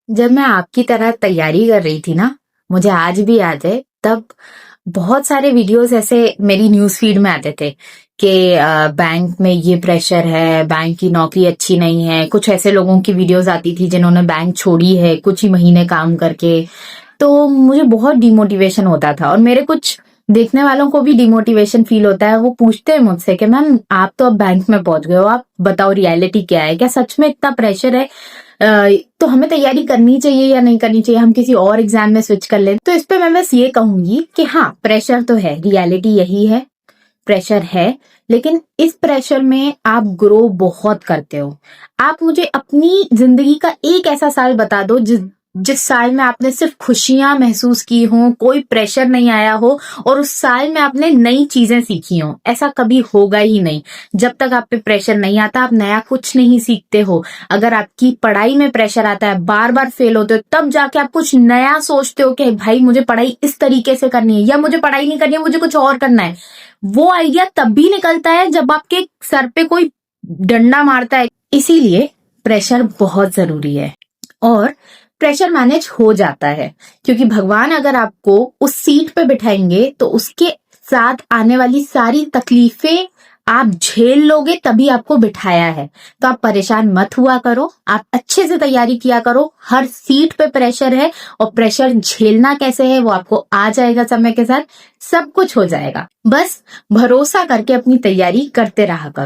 जब मैं आपकी तरह तैयारी कर रही थी ना, मुझे आज भी याद है, तब बहुत सारे वीडियोस ऐसे मेरी न्यूज़ फीड में आते थे कि बैंक में ये प्रेशर है, बैंक की नौकरी अच्छी नहीं है। कुछ ऐसे लोगों की वीडियोस आती थी जिन्होंने बैंक छोड़ी है कुछ ही महीने काम करके। तो मुझे बहुत डिमोटिवेशन होता था और मेरे कुछ देखने वालों को भी डिमोटिवेशन फील होता है। वो पूछते हैं मुझसे कि मैम आप तो अब बैंक में पहुंच गए हो, आप बताओ रियलिटी क्या है, क्या सच में इतना प्रेशर है? तो हमें तैयारी करनी चाहिए या नहीं करनी चाहिए, हम किसी और एग्जाम में स्विच कर लें? तो इस पे मैं बस ये कहूंगी कि हाँ, प्रेशर तो है, रियलिटी यही है, प्रेशर है। लेकिन इस प्रेशर में आप ग्रो बहुत करते हो। आप मुझे अपनी जिंदगी का एक ऐसा साल बता दो जिस साल में आपने सिर्फ खुशियां महसूस की हो, कोई प्रेशर नहीं आया हो और उस साल में आपने नई चीजें सीखी हो। ऐसा कभी होगा ही नहीं। जब तक आप पे प्रेशर नहीं आता, आप नया कुछ नहीं सीखते हो। अगर आपकी पढ़ाई में प्रेशर आता है, बार बार फेल होते हो, तब जाके आप कुछ नया सोचते हो कि भाई मुझे पढ़ाई इस तरीके से करनी है, या मुझे पढ़ाई नहीं करनी है, मुझे कुछ और करना है। वो आइडिया तब भी निकलता है जब आपके सर पे कोई डंडा मारता है। इसीलिए प्रेशर बहुत जरूरी है और प्रेशर मैनेज हो जाता है, क्योंकि भगवान अगर आपको उस सीट पे बिठाएंगे तो उसके साथ आने वाली सारी तकलीफें आप झेल लोगे, तभी आपको बिठाया है। तो आप परेशान मत हुआ करो, आप अच्छे से तैयारी किया करो। हर सीट पे प्रेशर है और प्रेशर झेलना कैसे है वो आपको आ जाएगा, समय के साथ सब कुछ हो जाएगा। बस भरोसा करके अपनी तैयारी करते रहा करो।